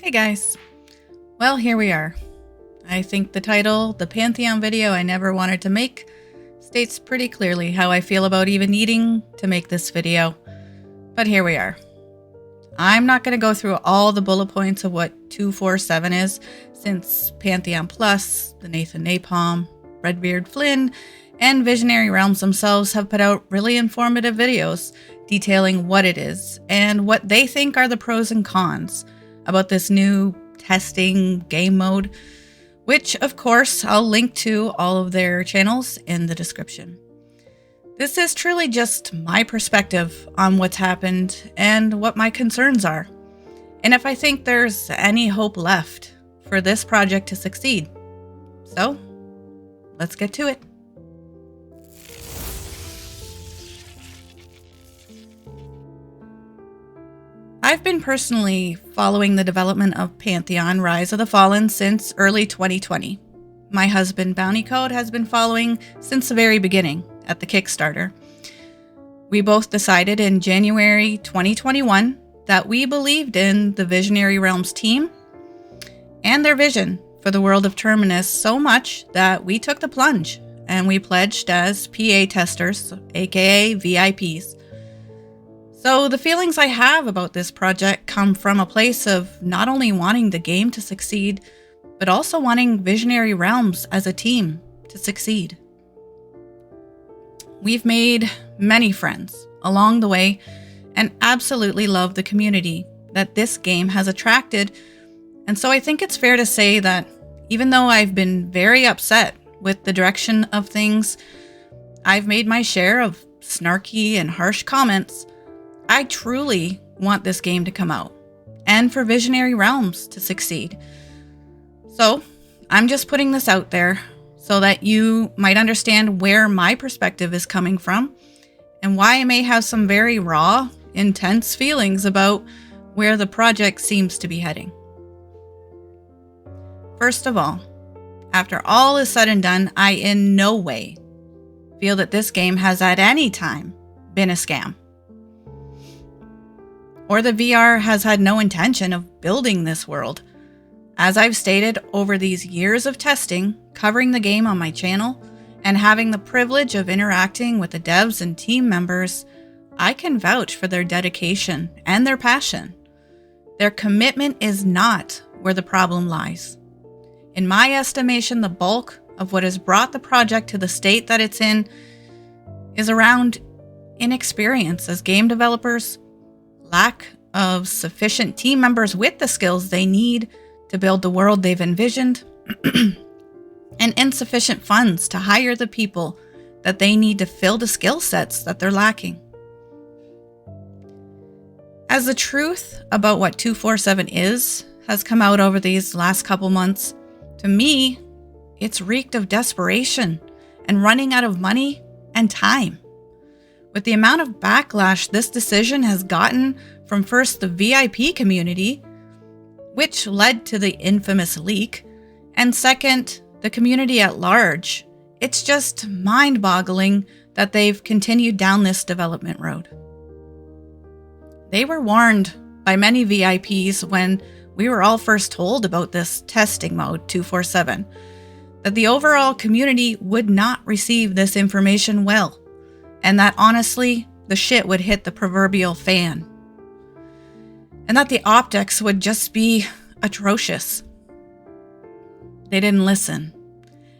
Hey guys. Well, here we are. I think the title, the Pantheon video I never wanted to make, states pretty clearly how I feel about even needing to make this video. But here we are. I'm not going to go through all the bullet points of what 247 is, since Pantheon Plus, the Nathan Napalm, Redbeard Flynn, and Visionary Realms themselves have put out really informative videos detailing what it is and what they think are the pros and cons about this new testing game mode, which of course I'll link to all of their channels in the description. This is truly just my perspective on what's happened and what my concerns are, and if I think there's any hope left for this project to succeed. So, let's get to it. I've been personally following the development of Pantheon Rise of the Fallen since early 2020. My husband, Bounty Code, has been following since the very beginning at the Kickstarter. We both decided in January 2021 that we believed in the Visionary Realms team and their vision for the world of Terminus so much that we took the plunge and we pledged as PA testers, aka VIPs. So the feelings I have about this project come from a place of not only wanting the game to succeed, but also wanting Visionary Realms as a team to succeed. We've made many friends along the way and absolutely love the community that this game has attracted. And so I think it's fair to say that even though I've been very upset with the direction of things, I've made my share of snarky and harsh comments. I truly want this game to come out and for Visionary Realms to succeed. So I'm just putting this out there so that you might understand where my perspective is coming from and why I may have some very raw, intense feelings about where the project seems to be heading. First of all, after all is said and done, I in no way feel that this game has at any time been a scam, or the VR has had no intention of building this world. As I've stated over these years of testing, covering the game on my channel, and having the privilege of interacting with the devs and team members, I can vouch for their dedication and their passion. Their commitment is not where the problem lies. In my estimation, the bulk of what has brought the project to the state that it's in is around inexperience as game developers, lack of sufficient team members with the skills they need to build the world they've envisioned, and insufficient funds to hire the people that they need to fill the skill sets that they're lacking. As the truth about what 247 is has come out over these last couple months, to me, it's reeked of desperation and running out of money and time. With the amount of backlash this decision has gotten from first the VIP community, which led to the infamous leak, and second, the community at large, it's just mind-boggling that they've continued down this development road. They were warned by many VIPs when we were all first told about this testing mode 247, that the overall community would not receive this information well, and that honestly, the shit would hit the proverbial fan. And that the optics would just be atrocious. They didn't listen.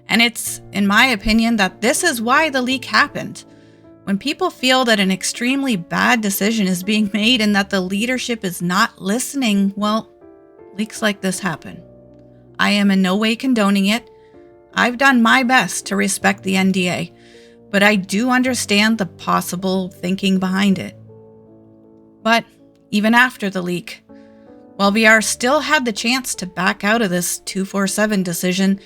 And it's, in my opinion, that this is why the leak happened. When people feel that an extremely bad decision is being made and that the leadership is not listening, well, leaks like this happen. I am in no way condoning it. I've done my best to respect the NDA, but I do understand the possible thinking behind it. But even after the leak, while VR still had the chance to back out of this 247 decision,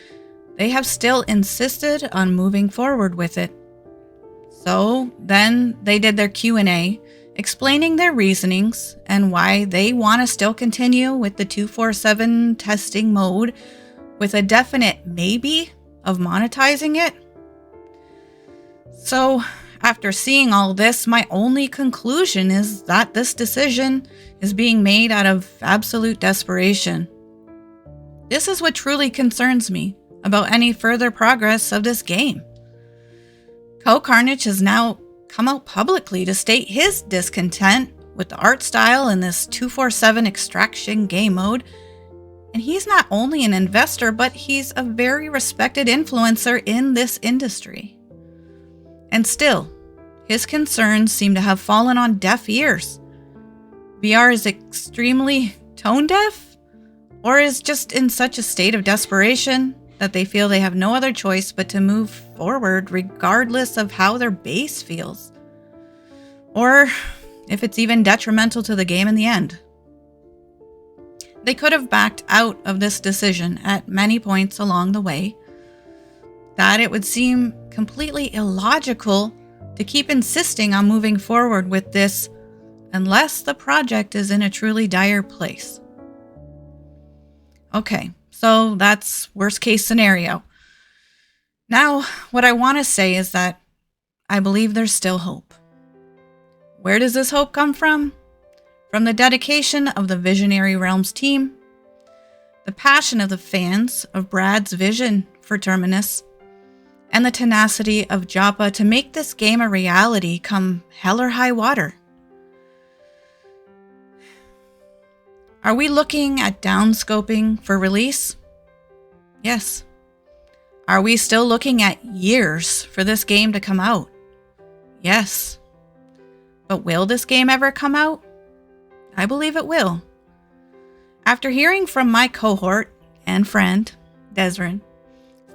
they have still insisted on moving forward with it. So then they did their Q&A, explaining their reasonings and why they want to still continue with the 247 testing mode with a definite maybe of monetizing it. So After seeing all this, my only conclusion is that this decision is being made out of absolute desperation. This is what truly concerns me about any further progress of this game. Carnage has now come out publicly to state his discontent with the art style in this 247 extraction game mode. And he's not only an investor, but he's a very respected influencer in this industry. And still, his concerns seem to have fallen on deaf ears. VR is extremely tone deaf, or is just in such a state of desperation that they feel they have no other choice but to move forward regardless of how their base feels. Or if it's even detrimental to the game in the end. They could have backed out of this decision at many points along the way. That it would seem completely illogical to keep insisting on moving forward with this unless the project is in a truly dire place. Okay, so that's worst case scenario. Now, what I want to say is that I believe there's still hope. Where does this hope come from? From the dedication of the Visionary Realms team, the passion of the fans of Brad's vision for Terminus, and the tenacity of Joppa to make this game a reality come hell or high water. Are we looking at downscoping for release? Yes. Are we still looking at years for this game to come out? Yes. But will this game ever come out? I believe it will. After hearing from my cohort and friend, Desrin,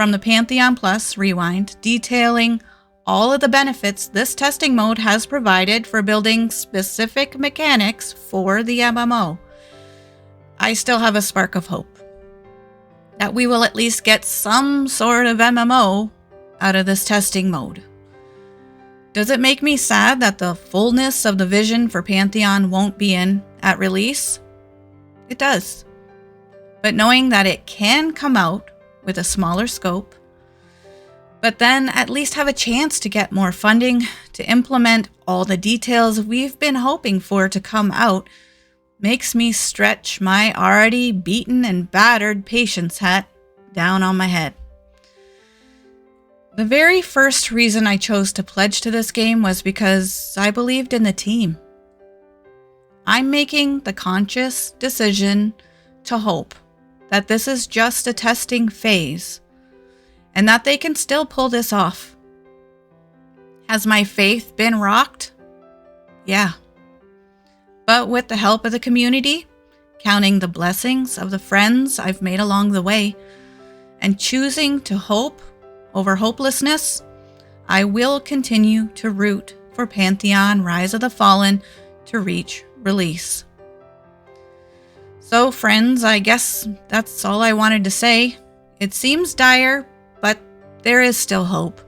from the Pantheon Plus Rewind, detailing all of the benefits this testing mode has provided for building specific mechanics for the MMO, I still have a spark of hope that we will at least get some sort of MMO out of this testing mode. Does it make me sad that the fullness of the vision for Pantheon won't be in at release? It does. But knowing that it can come out with a smaller scope, but then at least have a chance to get more funding to implement all the details we've been hoping for to come out, makes me stretch my already beaten and battered patience hat down on my head. The very first reason I chose to pledge to this game was because I believed in the team. I'm making the conscious decision to hope that this is just a testing phase and that they can still pull this off. Has my faith been rocked? Yeah. But with the help of the community, counting the blessings of the friends I've made along the way, and choosing to hope over hopelessness, I will continue to root for Pantheon Rise of the Fallen to reach release. So friends, I guess that's all I wanted to say. It seems dire, but there is still hope.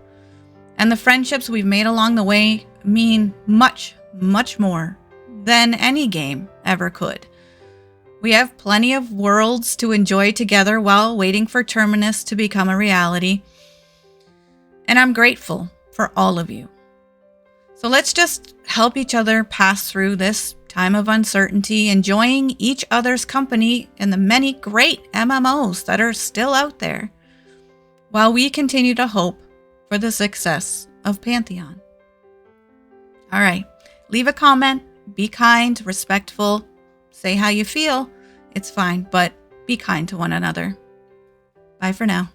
And the friendships we've made along the way mean much, much more than any game ever could. We have plenty of worlds to enjoy together while waiting for Terminus to become a reality. And I'm grateful for all of you. So let's just help each other pass through this time of uncertainty, enjoying each other's company in the many great MMOs that are still out there, while we continue to hope for the success of Pantheon. All right, leave a comment, be kind, respectful, say how you feel. It's fine, but be kind to one another. Bye for now.